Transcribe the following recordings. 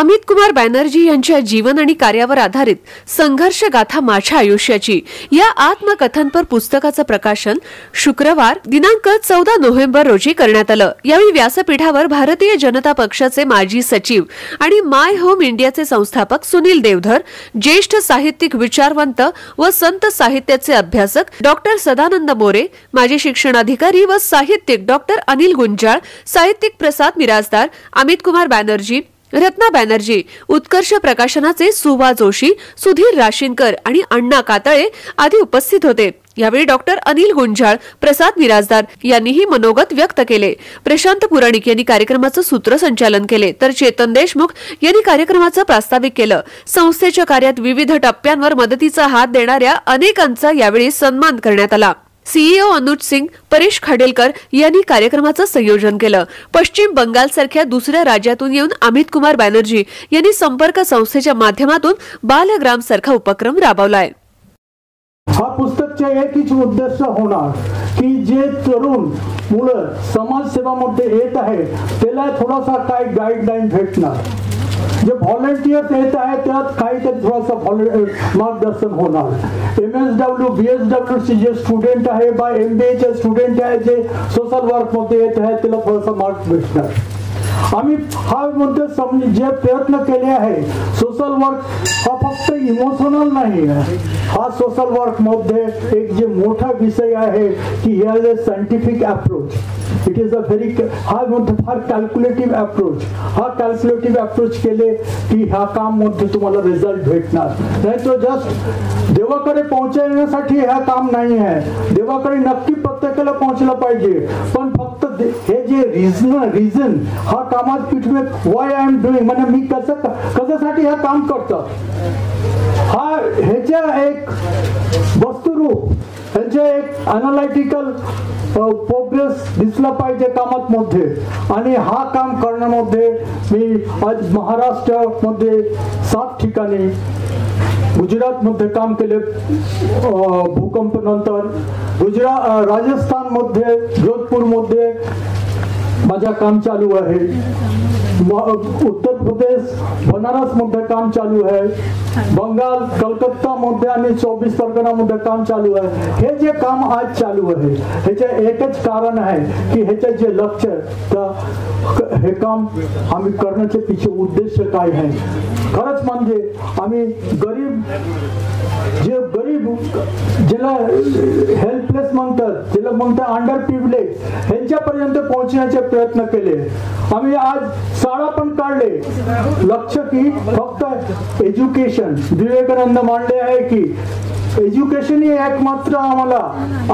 अमित कुमार बॅनर्जी यांच्या जीवन आणि कार्यावर आधारित संघर्ष गाथा माझ्या आयुष्याची या आत्मकथनपर पुस्तकाचं प्रकाशन शुक्रवार दिनांक 14 नोव्हेंबर रोजी करण्यात आलं। यावेळी व्यासपीठावर भारतीय जनता पक्षाचे माजी सचिव आणि माय होम इंडियाचे संस्थापक सुनील देवधर, ज्येष्ठ साहित्यिक विचारवंत व संत साहित्याचे अभ्यासक डॉक्टर सदानंद मोरे, माजी शिक्षणाधिकारी व साहित्यिक डॉक्टर अनिल गुंजाळ, साहित्यिक प्रसाद मिराजदार, अमित कुमार बॅनर्जी, रत्ना बॅनर्जी, उत्कर्ष प्रकाशनाचे सुवा जोशी, सुधीर राशीनकर आणि अण्णा कातळे आदी उपस्थित होते। यावेळी डॉक्टर अनिल गुंजाळ, प्रसाद मिराजदार यांनीही मनोगत व्यक्त केले। प्रशांत पुराणिक यांनी कार्यक्रमाचं सूत्रसंचालन केले, तर चेतन देशमुख यांनी कार्यक्रमाचं प्रास्ताविक केलं। संस्थेच्या कार्यात विविध टप्प्यांवर मदतीचा हात देणाऱ्या अनेकांचा यावेळी सन्मान करण्यात आला। सीईओ अनुज सिंग, परेश खाडेलकर यांनी कार्यक्रमाचं संयोजन केलं। पश्चिम बंगाल सारख्या दुसऱ्या राज्यातून येऊन अमित कुमार बॅनर्जी यांनी संपर्क संस्थेच्या माध्यमातून बालग्राम सारखा उपक्रम राबवलाय। हा पुस्तकचा एकच उद्देश होणार की जे तरुण मुलं समाजसेवामध्ये येत आहे त्याला थोडासा काय गाईडलाईन भेटणार, जे व्हॉलंटियर्स येत आहेत त्यात काहीतरी थोडासा मार्गदर्शन होणार। MSW BSW चे जे स्टुडंट आहे बा MBA चे स्टुडंट आहे जे सोशल वर्क मध्ये येत आहेत त्याला थोडासा मार्ग भेटणार। आम्ही हा मध्ये जे प्रयत्न केले आहे, सोशल वर्क हा फक्त इमोशनल नाही आहे, हा सोशल वर्क मध्ये एक जे मोठा विषय आहे की here is a scientific approach, it is a very फार कॅल्क्युलेटिव्ह अप्रोच। हा कॅल्क्युलेटिव्ह अप्रोच केले की ह्या काम मध्ये तुम्हाला रिझल्ट भेटणार नाही। तो जस्ट देवाकडे पोहोचण्यासाठी हा काम नाही आहे, देवाकडे नक्की प्रत्येकाला पोहोचलं पाहिजे, पण फक्त हे जे रिझन हा कामात पिठवे वाय आय एम डुईंग म्हणजे मी कशासाठी हे काम करतो, हा ह्याच्या एक वस्तुरूप, ह्याचे एक अनालिटिकल प्रोग्रेस दिसला पाहिजे कामात मध्ये। आणि हा काम करण्यामध्ये मी आज महाराष्ट्रामध्ये 7 ठिकाणी, गुजरात मध्ये काम केले भूकंप नंतर, राजस्थान मध्ये जोधपूर मध्ये माझं काम चालू आहे, उत्तर प्रदेश बनारस मध्ये काम चालू आहे, बंगाल कलकत्ता मध्ये आणि 24 परगणा मध्ये काम चालू आहे। हे जे काम आज चालू आहे ह्याचे एकच कारण आहे की ह्याचे जे लक्ष्य, हे काम आम्ही करण्याचे पिछे उद्देश काय आहे। खरंच म्हणजे आम्ही गरीब ज्याला हेल्पलेस म्हणतात, ज्याला म्हणतात अंडर प्रिव्हिलेज, ह्यांच्यापर्यंत पोहोचण्याचे प्रयत्न केले। आम्ही आज शाळा पण काढले, लक्ष की फक्त एज्युकेशन। विवेकानंद मांडले आहे की एज्युकेशन ही एकमात्र आम्हाला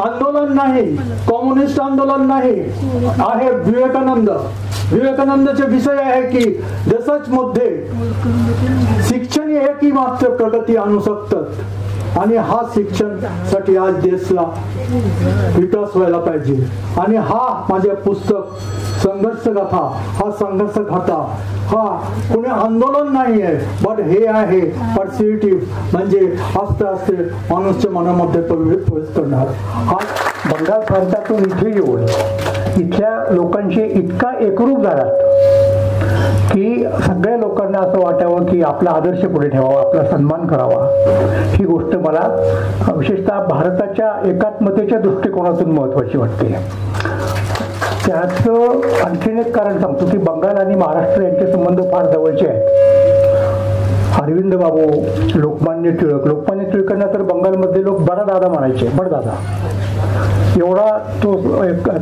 आंदोलन नाही, कम्युनिस्ट आंदोलन नाही आहे। विवेकानंदचे विषय आहे की देशामध्ये शिक्षण ही एक ही मात्र प्रगती आणू शकतात, आणि हा शिक्षण साठी आज देशला विकास व्हायला पाहिजे। आणि हा माझे पुस्तक संघर्ष गाथा, हा संघर्ष गाथा हा कोणी आंदोलन नाही आहे, बट हे आहे पर्सिटिव्ह, म्हणजे आस्ते आस्ते माणूसच्या मनामध्ये प्रवेश करणार। हा बंगाल प्रांतातून इथे येऊन इथल्या लोकांशी इतका एकरूप झाला की सगळ्या लोकांना असं वाटावं की आपला आदर्श पुढे ठेवावा, आपला सन्मान करावा। ही गोष्ट मला विशेषतः भारताच्या एकात्मतेच्या दृष्टिकोनातून महत्वाची वाटते। त्याचं आणखीन एक कारण सांगतो की बंगाल आणि महाराष्ट्र यांचे संबंध फार जवळचे आहेत। अरविंद बाबू, लोकमान्य टिळकांना तर बंगालमध्ये लोक बडदादा म्हणायचे, बडदादा एवढा तो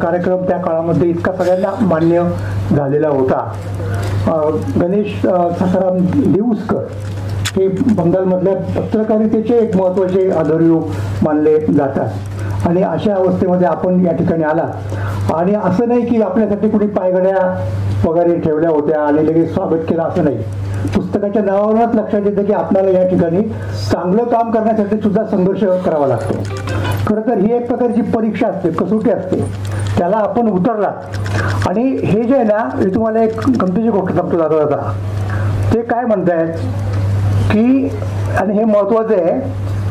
कार्यक्रम त्या काळामध्ये इतका सगळ्यांना मान्य झालेला होता। गणेश सखाराम दिवसकर हे बंगालमधल्या पत्रकारितेचे एक महत्वाचे आधाररूप मानले जातात। आणि अशा अवस्थेमध्ये आपण या ठिकाणी आला, आणि असं नाही की आपल्यासाठी कुणी पायघड्या वगैरे ठेवल्या होत्या आणि लगेच स्वागत केलं, असं नाही। पुस्तकाच्या नावावरूनच लक्षात येतं की आपल्याला या ठिकाणी चांगलं काम करण्यासाठी सुद्धा संघर्ष करावा लागतो। खरं तर ही एक प्रकारची परीक्षा असते, कसोटी असते, त्याला आपण उतरलात। आणि हे जे आहे ना, हे तुम्हाला एक गमतीची गोष्ट सांगतो जाता, ते काय म्हणतायत की, आणि हे महत्वाचं आहे,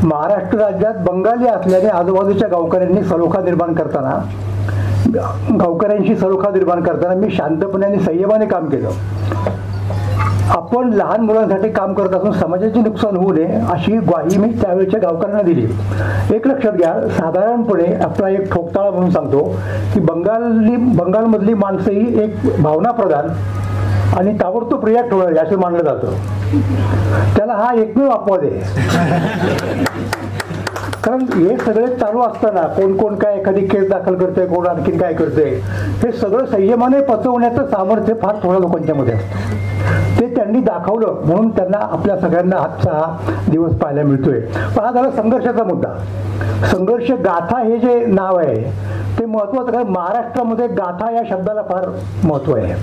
महाराष्ट्र राज्यात बंगाली असल्याने आजूबाजूच्या गावकऱ्यांशी सलोखा निर्माण करताना मी शांतपणे आणि संयमाने काम केलं। आपण लहान मुलांसाठी काम करत असून समाजाचे नुकसान होऊ नये अशी ग्वाही मी त्यावेळेच्या गावकऱ्यांना दिली. एक लक्षात घ्या, साधारणपणे आपला एक ठोकताळा म्हणून सांगतो की बंगालमधली माणसं ही एक भावनाप्रधान आणि ताबडतोब रिॲक्ट होणार असं मानलं जातं. त्याला हा एकमेव अपवाद आहे. कारण हे सगळे चालू असताना कोण कोण काय एखादी केस दाखल करते, कोण आणखीन काय करते, हे सगळं संयमाने पचवण्याचं सामर्थ्य फार थोड्या लोकांच्या मध्ये असतं. ते त्यांनी दाखवलं म्हणून त्यांना आपल्या सगळ्यांना आजचा हा दिवस पाहायला मिळतोय. पण हा झाला संघर्षाचा मुद्दा. संघर्ष गाथा हे जे नाव आहे ते महत्वाचं, कारण महाराष्ट्रामध्ये गाथा या शब्दाला फार महत्व आहे.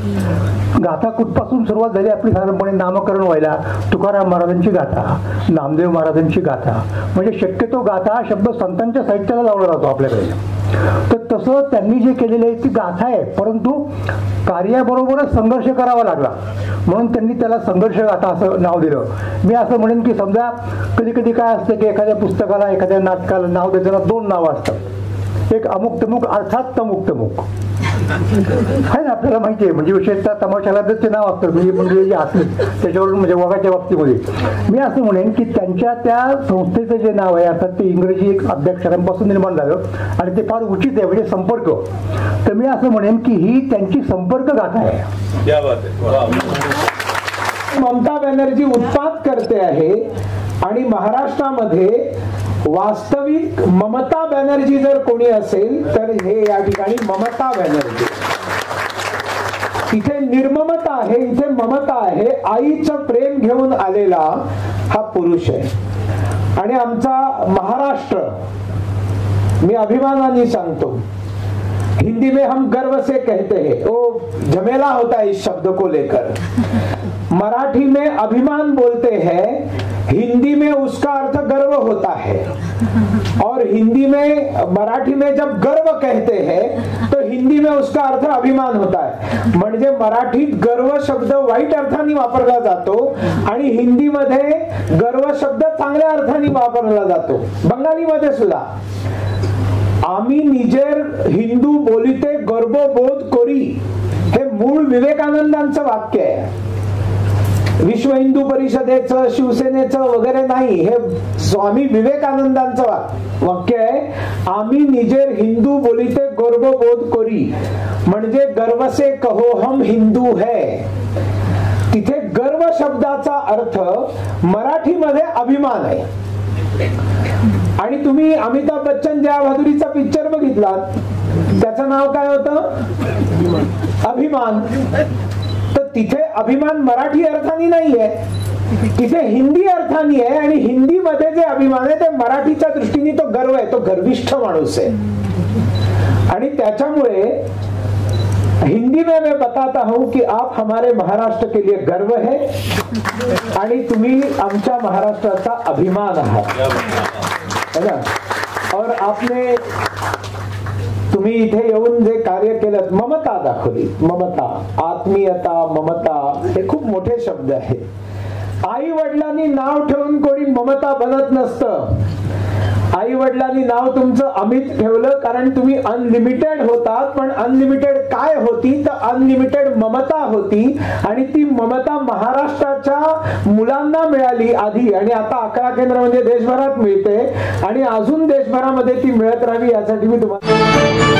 गाथा कुठपासून सुरुवात झाली आपली? साधारणपणे नामकरण व्हायला तुकाराम महाराजांची गाथा, नामदेव महाराजांची गाथा, म्हणजे शक्यतो गाथा हा शब्द संतांच्या साहित्याला लावला जातो आपल्याकडे. तर तसं त्यांनी जे केलेलं आहे ती गाथा आहे, परंतु कार्याबरोबरच संघर्ष करावा लागला म्हणून त्यांनी त्याला संघर्ष गाथा असं नाव दिलं. मी असं म्हणेन की समजा कधी कधी काय असतं की एखाद्या पुस्तकाला, एखाद्या नाटकाला नाव देताना दोन नावं असतात. एक अमुक तमुक अर्थात तमुक तमुक आहे ना, आपल्याला माहिती आहे. म्हणजे विशेषतः तमाशाला ते नाव असतं, म्हणजे मंडळी जे असले त्याच्यावरून, म्हणजे वगाच्या बाबतीमध्ये मी असं म्हणेन की त्यांच्या त्या संस्थेचं जे नाव आहे अर्थात ते इंग्रजी एक अध्यक्षरांपासून निर्माण झालं आणि ते फार उचित आहे, म्हणजे संपर्क. तर मी असं म्हणेन की ही त्यांची संपर्क गाथा आहे. ममता बॅनर्जी उत्पात करते आहे आणि महाराष्ट्रामध्ये वास्तविक ममता बॅनर्जी जर कोणी असेल तर हे या ठिकाणी ममता बॅनर्जी. इथे निर्ममता आहे, इथे ममता आहे. आईचं प्रेम घेऊन आलेला हा पुरुष आहे. आणि आमचा महाराष्ट्र, मी अभिमानाने सांगतो, हिंदी में हम गर्व से कहते हैं, वो झमेला होता है इस शब्द को लेकर. मराठी में अभिमान बोलते हैं, हिंदी में उसका अर्थ गर्व होता है. और हिंदी में, मराठी में जब गर्व कहते हैं तो हिंदी में उसका अर्थ अभिमान होता है. म्हणजे मराठीत गर्व शब्द वाईट अर्थाने वापरला जातो आणि हिंदीमध्ये गर्व शब्द चांगल्या अर्थाने वापरला जातो. बंगालीमध्ये सुद्धा आम्ही निजेर हिंदू बोलिते गर्वबोध करी, हे मूळ विवेकानंदांचं वाक्य आहे. विश्व हिंदू परिषदेचं, शिवसेनेचं वगैरे नाही, हे स्वामी विवेकानंदांचं वाक्य आहे. आम्ही निजेर हिंदू बोलिते गर्वबोध करी, म्हणजे गर्व से कहो हम हिंदू है. तिथे गर्व शब्दाचा अर्थ मराठीमध्ये अभिमान आहे. आणि तुम्ही अमिताभ बच्चन जया भादुरीचा पिक्चर बघितलात, त्याचं नाव काय होतं? अभिमान. तर तिथे अभिमान मराठी अर्थाने नाहीये, तिथे हिंदी अर्थाने आहे. आणि हिंदी मध्ये जे अभिमान आहे ते मराठीच्या दृष्टीने तो गर्व आहे, तो गर्विष्ठ माणूस आहे. आणि त्याच्यामुळे हिंदी में मैं बताता हूं कि आप हमारे महाराष्ट्र के लिए गर्व है आणि तुम्ही आमच्या महाराष्ट्राचा अभिमान आहात, है ना. और आपने, तुम्ही इथे येऊन जे कार्य केलं, ममता दाखवली, ममता, आत्मीयता, ममता, हे खूप मोठे शब्द आहेत. आई वडिलांनी नाव ठेवून कोणी ममता बनत नसतं. आई वडिलांनी नाव तुमचं अमित ठेवलं कारण तुम्ही अनलिमिटेड होतात. पण अनलिमिटेड काय होती? तर अनलिमिटेड ममता होती. आणि ती ममता महाराष्ट्राच्या मुलांना मिळाली आधी, आणि आता 11 केंद्र म्हणजे देशभरात मिळते, आणि अजून देशभरामध्ये ती मिळत राहावी यासाठी मी तुम्हाला